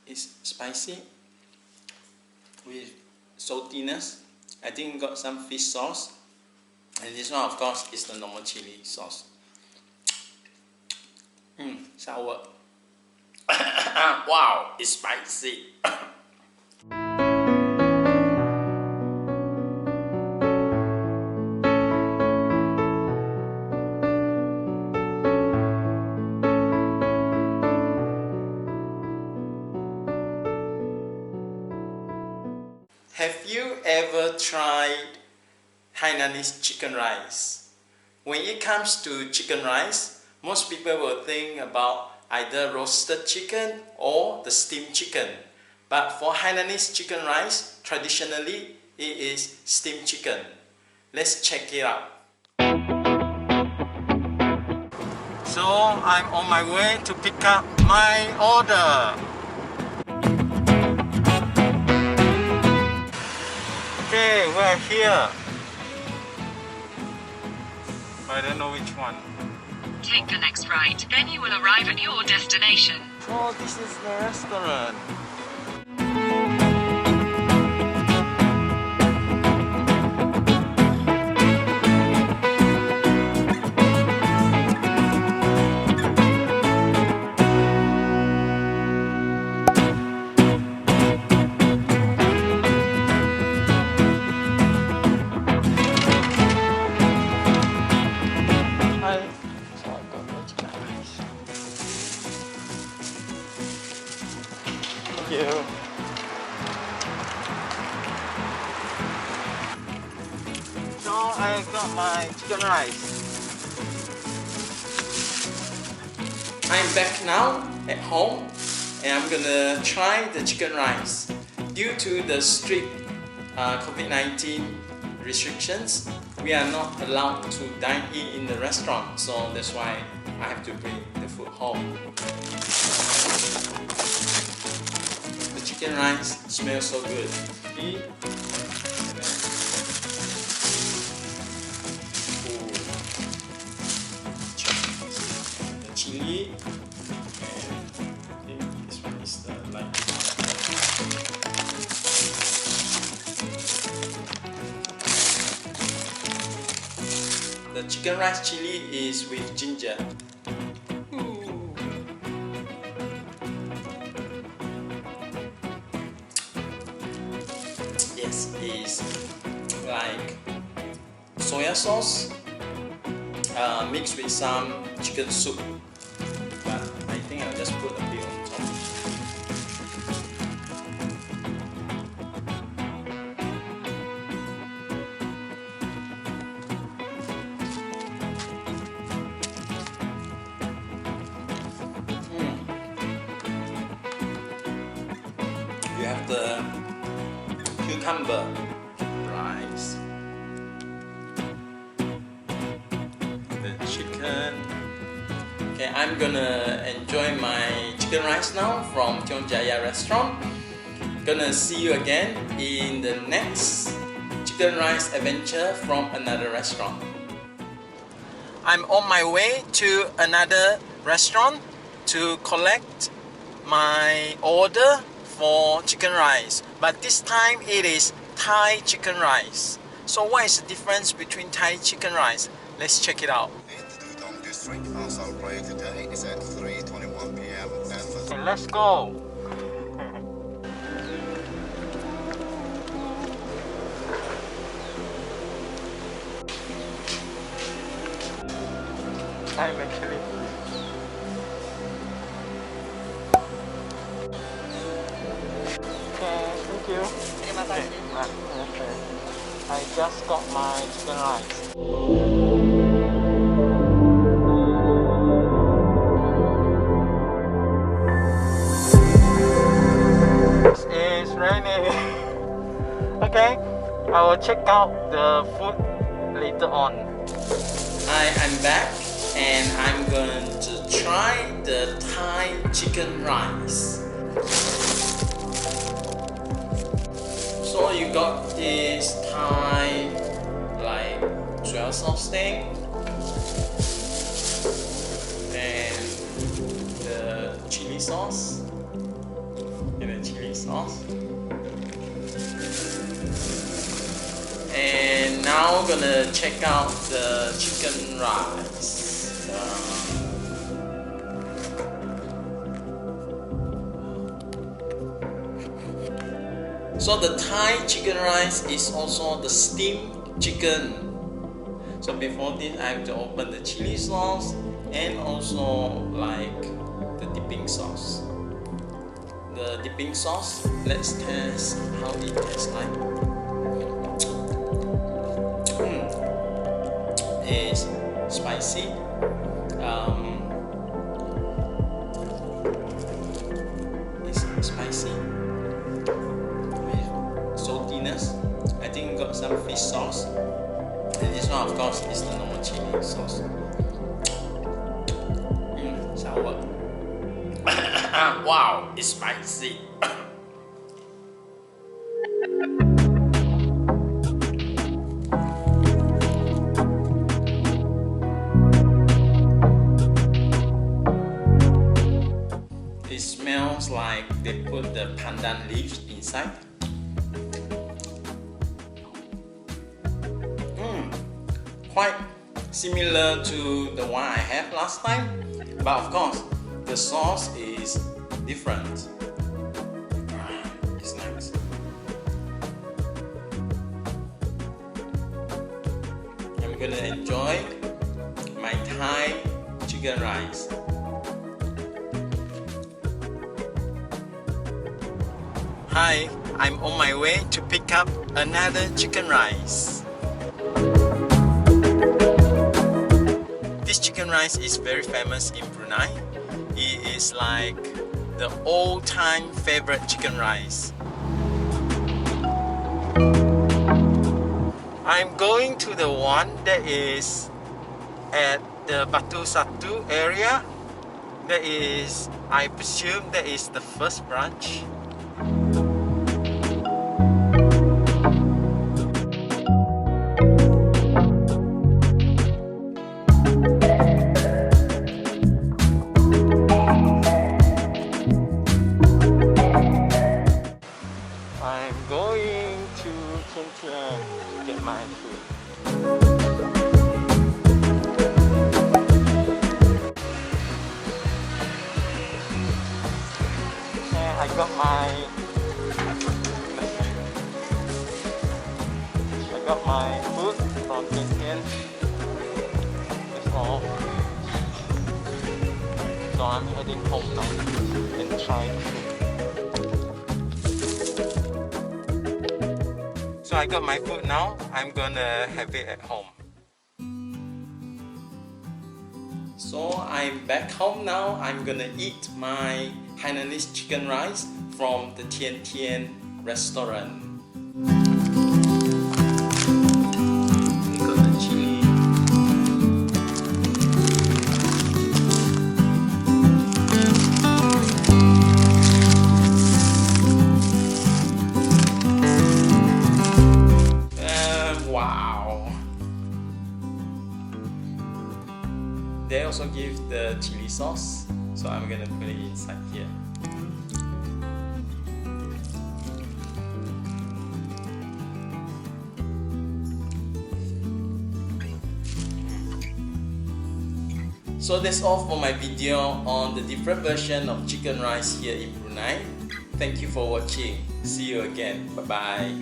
is spicy with saltiness. I think got some fish sauce, and this one of course is the normal chili sauce. Sour. Wow, it's spicy. Have you ever tried Hainanese chicken rice? When it comes to chicken rice, most people will think about either roasted chicken or the steamed chicken. But for Hainanese chicken rice, traditionally it is steamed chicken. Let's check it out. So I'm on my way to pick up my order. Okay, we're here. I don't know which one. Take the next right, then you will arrive at your destination. Oh, this is the restaurant. So I got my chicken rice. I'm back now at home and I'm gonna try the chicken rice. Due to the strict COVID-19 restrictions, we are not allowed to dine in the restaurant, so that's why I have to bring the food home. The chicken rice smells so good. The chili, and I think this one is the light. The chicken rice chili is with ginger. Yes, it's like soya sauce mixed with some chicken soup. But I think I'll just put a bit on top. You have the cucumber rice, the chicken. Okay, I'm gonna enjoy my chicken rice now from Tiong Jaya restaurant. Gonna see you again in the next chicken rice adventure from another restaurant. I'm on my way to another restaurant to collect my order for chicken rice, but this time it is Thai chicken rice. So what is the difference between Thai chicken rice? Let's check it out. Today is at 3:21 p.m. Okay, let's go. I'm actually thank you. Terima kasih. Okay. I just got my chicken rice. It's raining. Okay, I will check out the food later on. I'm back and I'm going to try the Thai chicken rice. So you got this Thai like soya sauce thing and the chili sauce. Get the chili sauce. And now I'm gonna check out the chicken rice. So the Thai chicken rice is also the steamed chicken. So before this, I have to open the chili sauce and also like the dipping sauce. The dipping sauce, let's test how it tastes like. It's spicy. It's spicy. Saltiness. I think got some fish sauce, and this one of course is the normal chili sauce. Sour. Wow, it's spicy. It smells like they put the pandan leaves inside. Quite similar to the one I had last time, but of course the sauce is different. It's nice. I'm gonna enjoy my Thai chicken rice. Hi, I'm on my way to pick up another chicken rice. This chicken rice is very famous in Brunei. It is like the all-time favorite chicken rice. I'm going to the one that is at the Batu Satu area. That is, I presume that is the first branch. I'm going to Tian to get my food. And I got my food from Tian. That's all. So I'm heading home now and try food. So I got my food now, I'm gonna have it at home. So I'm back home now, I'm gonna eat my Hainanese chicken rice from the Tian restaurant. We got the chili. Wow! They also give the chili sauce, so I'm gonna put it inside here. So that's all for my video on the different version of chicken rice here in Brunei. Thank you for watching. See you again. Bye bye.